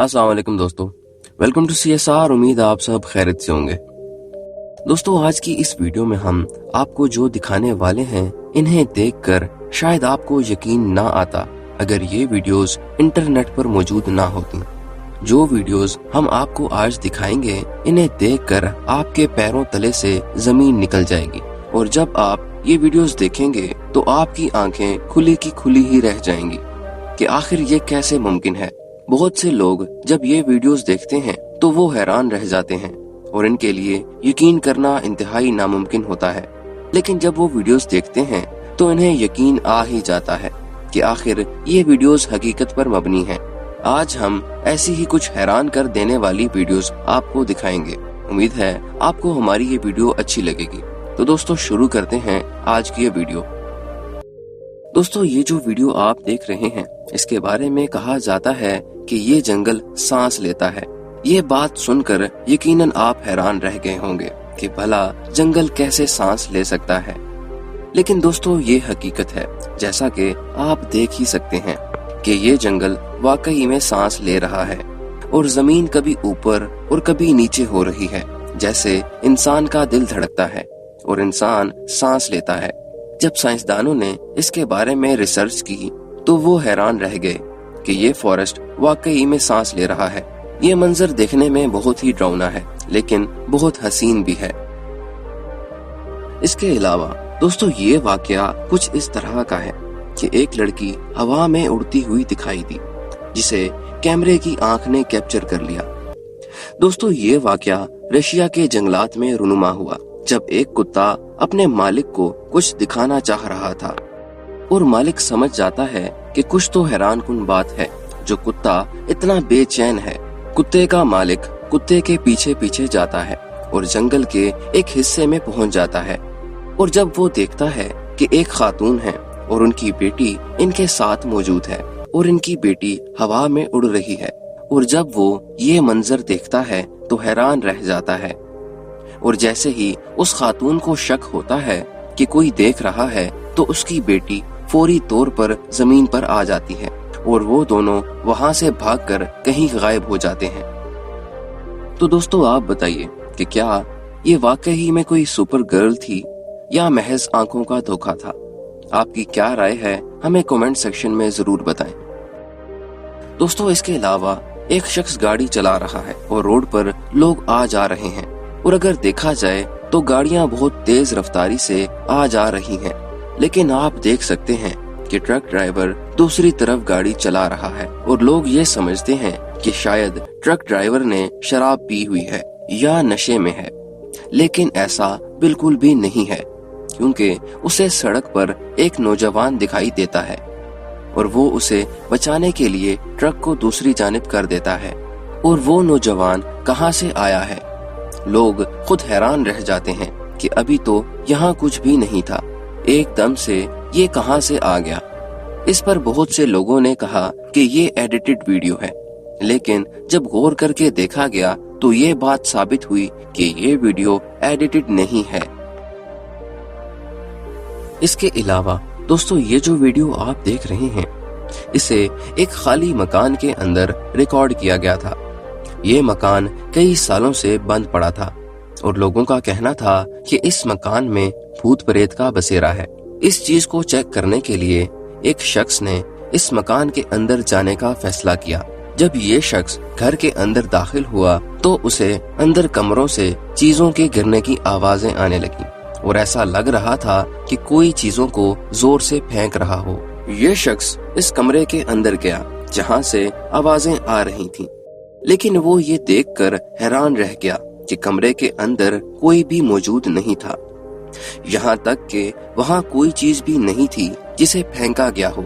अस्सलाम वालेकुम दोस्तों, वेलकम टू CSR। उम्मीद है आप सब खैरियत से होंगे। दोस्तों, आज की इस वीडियो में हम आपको जो दिखाने वाले हैं, इन्हें देखकर शायद आपको यकीन ना आता अगर ये वीडियोस इंटरनेट पर मौजूद ना होती। जो वीडियोस हम आपको आज दिखाएंगे, इन्हें देखकर आपके पैरों तले से जमीन निकल जाएगी और जब आप ये वीडियोस देखेंगे तो आपकी आंखें खुली की खुली ही रह जाएंगी कि आखिर ये कैसे मुमकिन है। बहुत से लोग जब ये वीडियोस देखते हैं तो वो हैरान रह जाते हैं और इनके लिए यकीन करना इंतहाई नामुमकिन होता है, लेकिन जब वो वीडियोस देखते हैं तो इन्हें यकीन आ ही जाता है कि आखिर ये वीडियोस हकीकत पर मबनी हैं। आज हम ऐसी ही कुछ हैरान कर देने वाली वीडियोस आपको दिखाएंगे। उम्मीद है आपको हमारी ये वीडियो अच्छी लगेगी। तो दोस्तों, शुरू करते हैं आज की ये वीडियो। दोस्तों, ये जो वीडियो आप देख रहे हैं, इसके बारे में कहा जाता है कि ये जंगल सांस लेता है। ये बात सुनकर यकीनन आप हैरान रह गए होंगे कि भला जंगल कैसे सांस ले सकता है, लेकिन दोस्तों ये हकीकत है। जैसा कि आप देख ही सकते हैं कि ये जंगल वाकई में सांस ले रहा है और जमीन कभी ऊपर और कभी नीचे हो रही है, जैसे इंसान का दिल धड़कता है और इंसान सांस लेता है। जब साइंसदानों ने इसके बारे में रिसर्च की तो वो हैरान रह गए कि ये फॉरेस्ट वाकई में सांस ले रहा है। ये मंजर देखने में बहुत ही डरावना है, लेकिन बहुत हसीन भी है। इसके अलावा दोस्तों, ये वाकया कुछ इस तरह का है कि एक लड़की हवा में उड़ती हुई दिखाई दी, जिसे कैमरे की आंख ने कैप्चर कर लिया। दोस्तों, ये वाकया रशिया के जंगलात में रुनुमा हुआ, जब एक कुत्ता अपने मालिक को कुछ दिखाना चाह रहा था और मालिक समझ जाता है कि कुछ तो हैरानकुन बात है जो कुत्ता इतना बेचैन है। कुत्ते का मालिक कुत्ते के पीछे पीछे जाता है और जंगल के एक हिस्से में पहुंच जाता है और जब वो देखता है कि एक खातून है और उनकी बेटी इनके साथ मौजूद है और इनकी बेटी हवा में उड़ रही है, और जब वो ये मंजर देखता है तो हैरान रह जाता है। और जैसे ही उस खातून को शक होता है कि कोई देख रहा है तो उसकी बेटी फौरी तौर पर जमीन पर आ जाती है और वो दोनों वहां से भागकर कहीं गायब हो जाते हैं। तो दोस्तों, आप बताइए कि क्या ये वाकई में कोई सुपर गर्ल थी या महज आंखों का धोखा था? आपकी क्या राय है, हमें कमेंट सेक्शन में जरूर बताएं। दोस्तों, इसके अलावा एक शख्स गाड़ी चला रहा है और रोड पर लोग आ जा रहे हैं और अगर देखा जाए तो गाड़ियां बहुत तेज रफ्तारी से आ जा रही हैं, लेकिन आप देख सकते हैं कि ट्रक ड्राइवर दूसरी तरफ गाड़ी चला रहा है और लोग ये समझते हैं कि शायद ट्रक ड्राइवर ने शराब पी हुई है या नशे में है, लेकिन ऐसा बिल्कुल भी नहीं है, क्योंकि उसे सड़क पर एक नौजवान दिखाई देता है और वो उसे बचाने के लिए ट्रक को दूसरी जानिब कर देता है। और वो नौजवान कहां से आया है? लोग खुद हैरान रह जाते हैं कि अभी तो यहाँ कुछ भी नहीं था, एकदम से ये कहां से आ गया। इस पर बहुत से लोगों ने कहा कि ये एडिटेड वीडियो है, लेकिन जब गौर करके देखा गया तो ये बात साबित हुई कि ये वीडियो एडिटेड नहीं है। इसके अलावा दोस्तों, ये जो वीडियो आप देख रहे हैं, इसे एक खाली मकान के अंदर रिकॉर्ड किया गया था। ये मकान कई सालों से बंद पड़ा था और लोगों का कहना था कि इस मकान में भूत प्रेत का बसेरा है। इस चीज को चेक करने के लिए एक शख्स ने इस मकान के अंदर जाने का फैसला किया। जब ये शख्स घर के अंदर दाखिल हुआ तो उसे अंदर कमरों से चीजों के गिरने की आवाजें आने लगी और ऐसा लग रहा था कि कोई चीजों को जोर से फेंक रहा हो। ये शख्स इस कमरे के अंदर गया जहाँ से आवाजें आ रही थीं, लेकिन वो ये देखकर हैरान रह गया कि कमरे के अंदर कोई भी मौजूद नहीं था। यहाँ तक कि वहाँ कोई चीज भी नहीं थी जिसे फेंका गया हो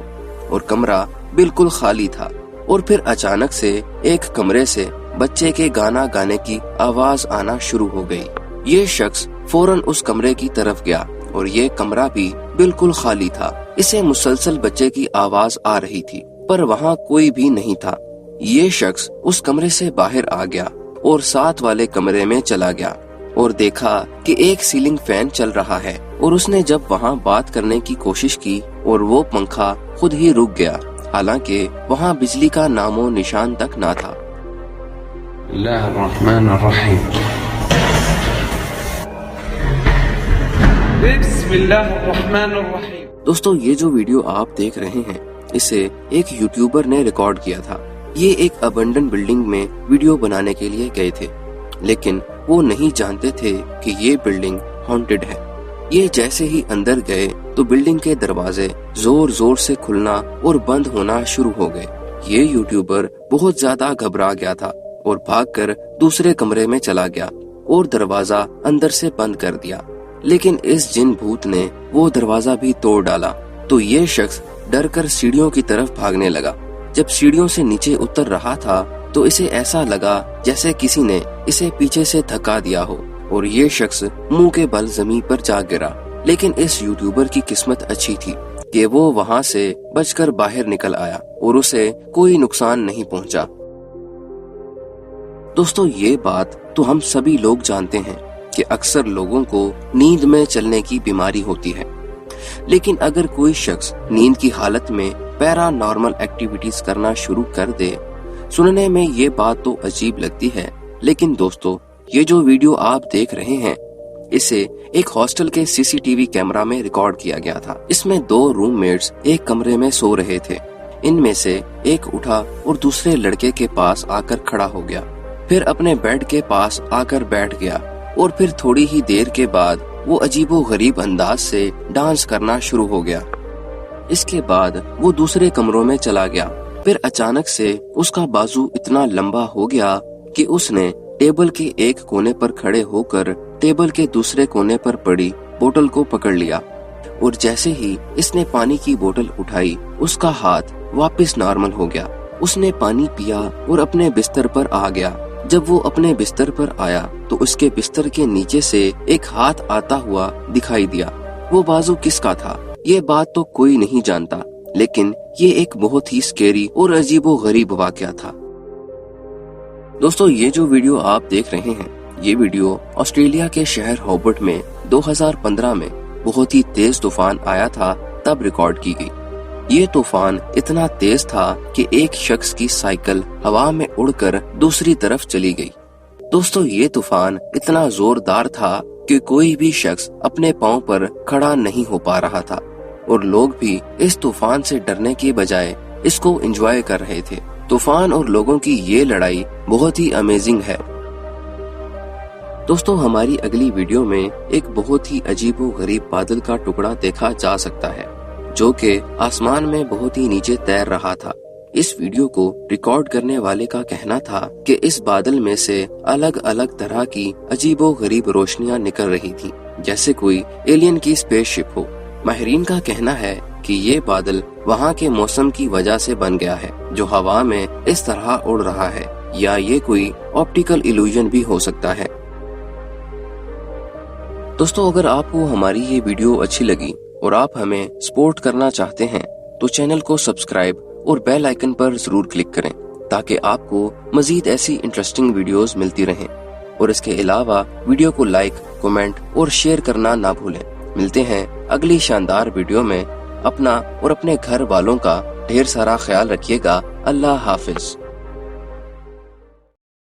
और कमरा बिल्कुल खाली था। और फिर अचानक से एक कमरे से बच्चे के गाना गाने की आवाज आना शुरू हो गई। ये शख्स फौरन उस कमरे की तरफ गया और ये कमरा भी बिल्कुल खाली था। इसे मुसलसल बच्चे की आवाज आ रही थी, पर वहाँ कोई भी नहीं था। ये शख्स उस कमरे से बाहर आ गया और साथ वाले कमरे में चला गया और देखा कि एक सीलिंग फैन चल रहा है और उसने जब वहाँ बात करने की कोशिश की और वो पंखा खुद ही रुक गया, हालांकि वहाँ बिजली का नामो निशान तक ना था। الله الرحمن الرحيم بسم الله الرحمن الرحيم. دوستو یہ جو ویڈیو آپ دیکھ رہے ہیں اسے ایک یوٹیوبر نے ریکارڈ کیا تھا. یہ ایک ابنڈن بلڈنگ میں ویڈیو بنانے کے لیے گئے تھے لیکن وہ نہیں جانتے تھے کہ یہ بلڈنگ ہانٹڈ ہے. یہ جیسے ہی اندر گئے تو بلڈنگ کے دروازے زور زور سے کھلنا اور بند ہونا شروع ہو گئے. یہ یوٹیوبر بہت زیادہ گھبرا گیا تھا اور بھاگ کر دوسرے کمرے میں چلا گیا اور دروازہ اندر سے بند کر دیا. لیکن اس جن بھوت نے وہ دروازہ بھی توڑ ڈالا تو یہ شخص ڈر کر سیڑھیوں کی طرف بھاگنے لگا. جب سیڑھیوں سے نیچے اتر رہا تھا تو اسے ایسا لگا جیسے کسی نے اسے پیچھے سے دھکا دیا ہو اور یہ شخص منہ کے بل زمین پر جا گرا. لیکن اس یوٹیوبر کی قسمت اچھی تھی کہ وہ وہاں سے بچ کر باہر نکل آیا اور اسے کوئی نقصان نہیں پہنچا. دوستو یہ بات تو ہم سبھی لوگ جانتے ہیں کہ اکثر لوگوں کو نیند میں چلنے کی بیماری ہوتی ہے. لیکن اگر کوئی شخص نیند کی حالت میں پیرا نارمل ایکٹیویٹیز کرنا شروع کر دے، سننے میں یہ بات تو عجیب لگتی ہے. لیکن دوستو یہ جو ویڈیو آپ دیکھ رہے ہیں اسے ایک ہاسٹل کے سی سی ٹی وی کیمرہ میں ریکارڈ کیا گیا تھا. اس میں 2 روم میٹس ایک کمرے میں سو رہے تھے. ان میں سے ایک اٹھا اور دوسرے لڑکے کے پاس آ کر کھڑا ہو گیا، پھر اپنے بیڈ کے پاس آ کر بیٹھ گیا اور پھر تھوڑی ہی دیر کے بعد وہ عجیب و غریب انداز سے ڈانس کرنا شروع ہو گیا. اس کے بعد وہ دوسرے کمروں میں چلا گیا. پھر اچانک سے اس کا بازو اتنا لمبا ہو گیا کہ اس نے ٹیبل کے ایک کونے پر کھڑے ہو کر ٹیبل کے دوسرے کونے پر پڑی بوتل کو پکڑ لیا اور جیسے ہی اس نے پانی کی بوتل اٹھائی اس کا ہاتھ واپس نارمل ہو گیا. اس نے پانی پیا اور اپنے بستر پر آ گیا. جب وہ اپنے بستر پر آیا تو اس کے بستر کے نیچے سے ایک ہاتھ آتا ہوا دکھائی دیا. وہ بازو کس کا تھا یہ بات تو کوئی نہیں جانتا، لیکن یہ ایک بہت ہی سکیری اور عجیب و غریب واقعہ تھا. دوستو یہ جو ویڈیو آپ دیکھ رہے ہیں یہ ویڈیو آسٹریلیا کے شہر ہوبرٹ میں 2015 میں بہت ہی تیز طوفان آیا تھا تب ریکارڈ کی گئی. یہ طوفان اتنا تیز تھا کہ ایک شخص کی سائیکل ہوا میں اڑ کر دوسری طرف چلی گئی. دوستو یہ طوفان اتنا زوردار تھا کہ کوئی بھی شخص اپنے پاؤں پر کھڑا نہیں ہو پا رہا تھا اور لوگ بھی اس طوفان سے ڈرنے کے بجائے اس کو انجوائے کر رہے تھے. طوفان اور لوگوں کی یہ لڑائی بہت ہی امیزنگ ہے. دوستو ہماری اگلی ویڈیو میں ایک بہت ہی عجیب و غریب بادل کا ٹکڑا دیکھا جا سکتا ہے جو کہ آسمان میں بہت ہی نیچے تیر رہا تھا. اس ویڈیو کو ریکارڈ کرنے والے کا کہنا تھا کہ اس بادل میں سے الگ الگ طرح کی عجیب و غریب روشنیاں نکل رہی تھی جیسے کوئی ایلین کی اسپیس شپ ہو. ماہرین کا کہنا ہے کہ یہ بادل وہاں کے موسم کی وجہ سے بن گیا ہے جو ہوا میں اس طرح اڑ رہا ہے، یا یہ کوئی آپٹیکل ایلوژن بھی ہو سکتا ہے. دوستو اگر آپ کو ہماری یہ ویڈیو اچھی لگی اور آپ ہمیں سپورٹ کرنا چاہتے ہیں تو چینل کو سبسکرائب اور بیل آئیکن پر ضرور کلک کریں تاکہ آپ کو مزید ایسی انٹرسٹنگ ویڈیوز ملتی رہیں. اور اس کے علاوہ ویڈیو کو لائک، کمنٹ اور شیئر کرنا نہ بھولیں. ملتے ہیں اگلی شاندار ویڈیو میں. اپنا اور اپنے گھر والوں کا ڈھیر سارا خیال رکھیے گا. اللہ حافظ.